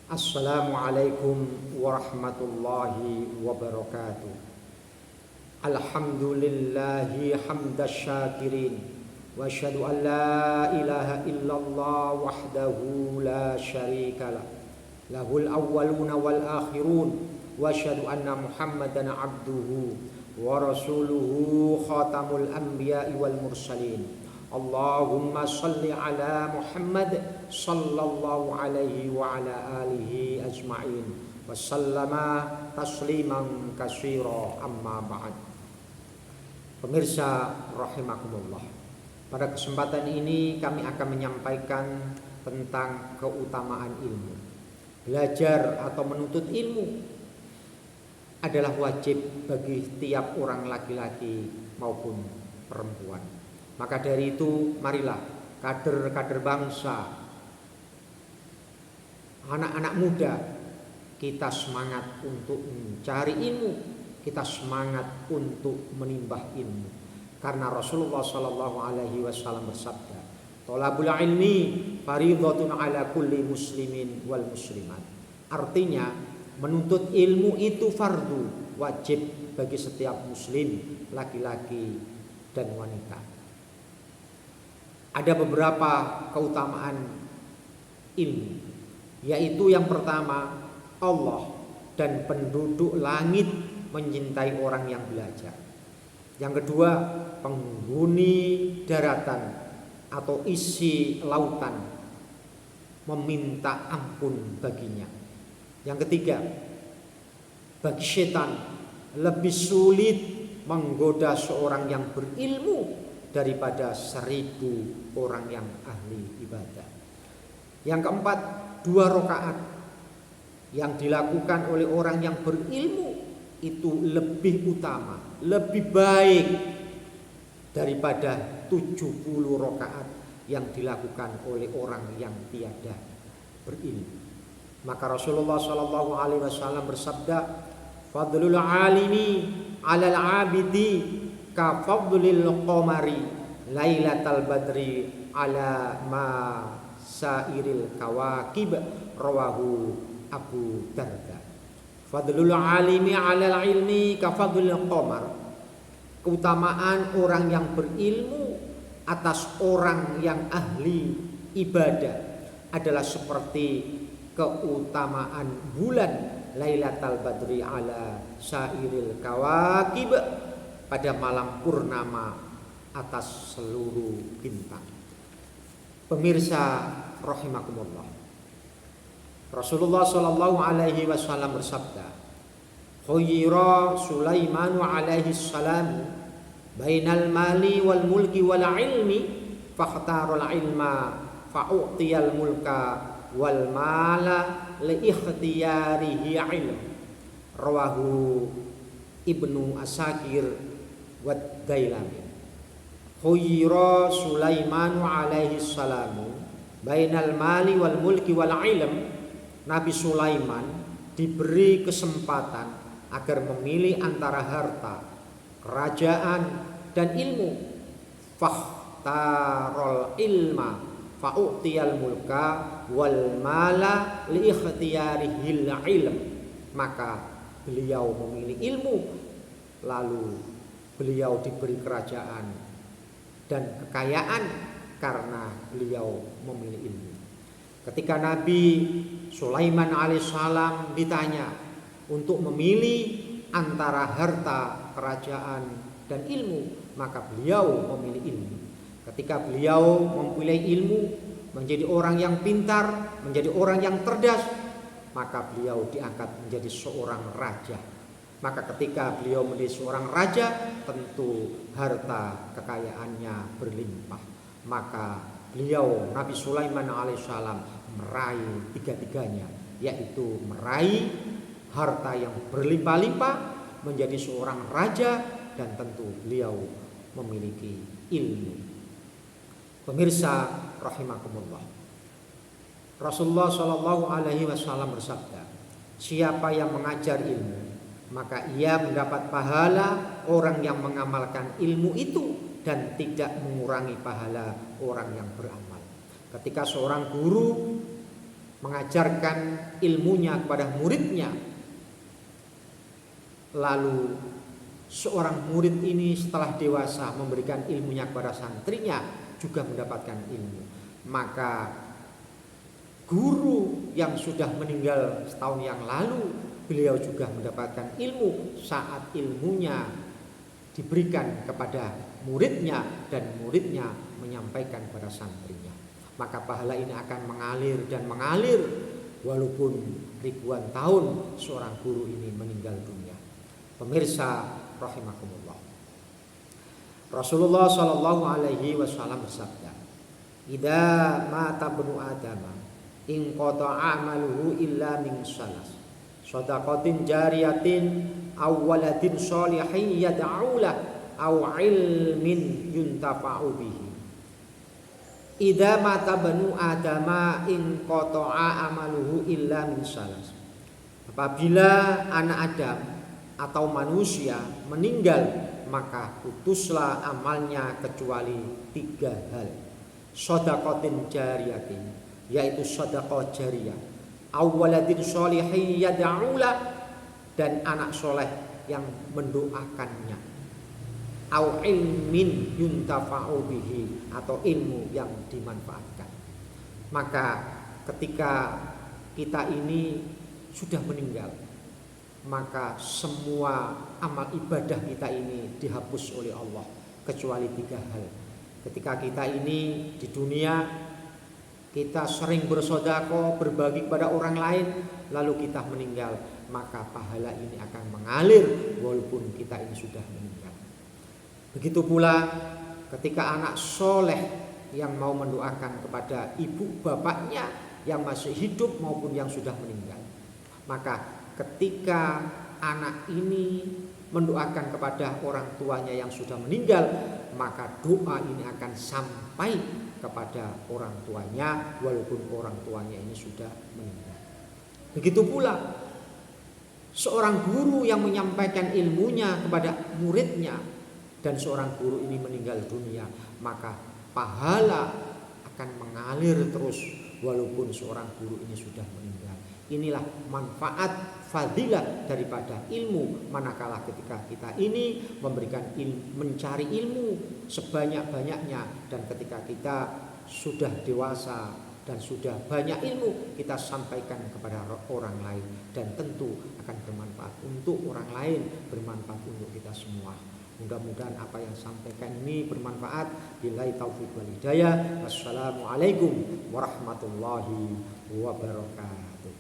Assalamualaikum warahmatullahi wabarakatuh. Alhamdulillahi hamdas syakirin wa asyhadu an la ilaha illallah wahdahu la syarikalah lahul awwaluna wal akhirun wa asyhadu anna Muhammadan abduhu wa rasuluhu khatamul anbiya'i wal mursalin. Allahumma salli ala Muhammad sallallahu alaihi wa ala alihi ajma'in wa sallama tasliman katsira, amma ba'd. Pemirsa rahimakumullah, pada kesempatan ini kami akan menyampaikan tentang keutamaan ilmu. Belajar atau menuntut ilmu adalah wajib bagi tiap orang laki-laki maupun perempuan. Maka dari itu marilah kader-kader bangsa, anak-anak muda, kita semangat untuk mencari ilmu, kita semangat untuk menimba ilmu. Karena Rasulullah SAW bersabda, "Thalabul ilmi fardhatun ala kulli muslimin wal muslimat." Artinya, menuntut ilmu itu fardu, wajib bagi setiap muslim, laki-laki dan wanita. Ada beberapa keutamaan ilmu, yaitu yang pertama, Allah dan penduduk langit mencintai orang yang belajar. Yang kedua, penghuni daratan atau isi lautan meminta ampun baginya. Yang ketiga, bagi setan lebih sulit menggoda seorang yang berilmu daripada 1000 orang yang ahli ibadah. Yang keempat, 2 rakaat yang dilakukan oleh orang yang berilmu itu lebih utama, lebih baik daripada 70 rakaat yang dilakukan oleh orang yang tiada berilmu. Maka Rasulullah SAW bersabda, "Fadlul alimi 'alal 'abidi ka fadlil qamari lailatal badri ala ma sairil kawakib." Rawahu Abu Darda. Fadlul alimi 'alal ilmi ka fadlil qamar. Keutamaan orang yang berilmu atas orang yang ahli ibadah adalah seperti keutamaan bulan lailatal badri ala sairil kawakib, pada malam purnama atas seluruh bintang. Pemirsa rahimakumullah, Rasulullah sallallahu alaihi wasallam bersabda, "Khayyira Sulaiman alaihi salam bainal mali wal mulki wal ilmi fakhtarul ilma fa'utiyal mulka wal mala li ikhtiyarihi ilm." Rawahu Ibnu Asakir Wad Dailami. Khayyira Sulaiman alaihi salamu bainal mali wal mulki wal ilm. Nabi Sulaiman diberi kesempatan agar memilih antara harta, kerajaan dan ilmu. Fakhtarul ilma fa'utiyal mulka wal mala li ikhtiyarihil ilm. Maka beliau memilih ilmu, lalu beliau diberi kerajaan dan kekayaan karena beliau memilih ilmu. Ketika Nabi Sulaiman alaihissalam ditanya untuk memilih antara harta, kerajaan dan ilmu, maka beliau memilih ilmu. Ketika beliau memilih ilmu, menjadi orang yang pintar, menjadi orang yang cerdas, maka beliau diangkat menjadi seorang raja. Maka ketika beliau menjadi seorang raja, tentu harta kekayaannya berlimpah. Maka beliau Nabi Sulaiman alaihissalam meraih tiga-tiganya, yaitu meraih harta yang berlimpah-limpah, menjadi seorang raja, dan tentu beliau memiliki ilmu. Pemirsa rahimakumullah, Rasulullah Shallallahu Alaihi Wasallam bersabda, "Siapa yang mengajar ilmu, maka ia mendapat pahala orang yang mengamalkan ilmu itu dan tidak mengurangi pahala orang yang beramal." Ketika seorang guru mengajarkan ilmunya kepada muridnya. Lalu seorang murid ini setelah dewasa memberikan ilmunya kepada santrinya juga mendapatkan ilmu. Maka guru yang sudah meninggal setahun yang lalu, beliau juga mendapatkan ilmu saat ilmunya diberikan kepada muridnya dan muridnya menyampaikan kepada santrinya. Maka pahala ini akan mengalir dan mengalir walaupun ribuan tahun seorang guru ini meninggal dunia. Pemirsa rahimakumullah, Rasulullah Shallallahu Alaihi Wasallam bersabda, "Idza mata ibnu Adam, in qata'a amaluhu illa min salas, shadaqatin jariyatin, aw waladin sholihin yad'u lahu, aw ilmin yuntafa'u bihi." Idza mata ibnu Adam, in qata'a amaluhu illa min salas. Apabila anak Adam atau manusia meninggal, maka putuslah amalnya kecuali 3 hal. Shadaqatin jariyatin, yaitu sedekah jariyah, awaladin sholihin yad'ulah, dan anak soleh yang mendoakannya, au ilmin yuntafa'u bihi, atau ilmu yang dimanfaatkan. Maka ketika kita ini sudah meninggal, maka semua amal ibadah kita ini dihapus oleh Allah kecuali 3 hal. Ketika kita ini di dunia, kita sering bersedekah, berbagi kepada orang lain, lalu kita meninggal, maka pahala ini akan mengalir walaupun kita ini sudah meninggal. Begitu pula ketika anak soleh yang mau mendoakan kepada ibu bapaknya yang masih hidup maupun yang sudah meninggal, maka ketika anak ini mendoakan kepada orang tuanya yang sudah meninggal, maka doa ini akan sampai kepada orang tuanya walaupun orang tuanya ini sudah meninggal. Begitu pula seorang guru yang menyampaikan ilmunya kepada muridnya dan seorang guru ini meninggal dunia, maka pahala akan mengalir terus walaupun seorang guru ini sudah meninggal. Inilah manfaat fadilah daripada ilmu, manakala ketika kita ini memberikan mencari ilmu sebanyak-banyaknya, dan ketika kita sudah dewasa dan sudah banyak ilmu, kita sampaikan kepada orang lain, dan tentu akan bermanfaat untuk orang lain, bermanfaat untuk kita semua. Mudah-mudahan apa yang sampaikan ini bermanfaat. Billahi taufiq wal hidayah. Wassalamualaikum warahmatullahi wabarakatuh.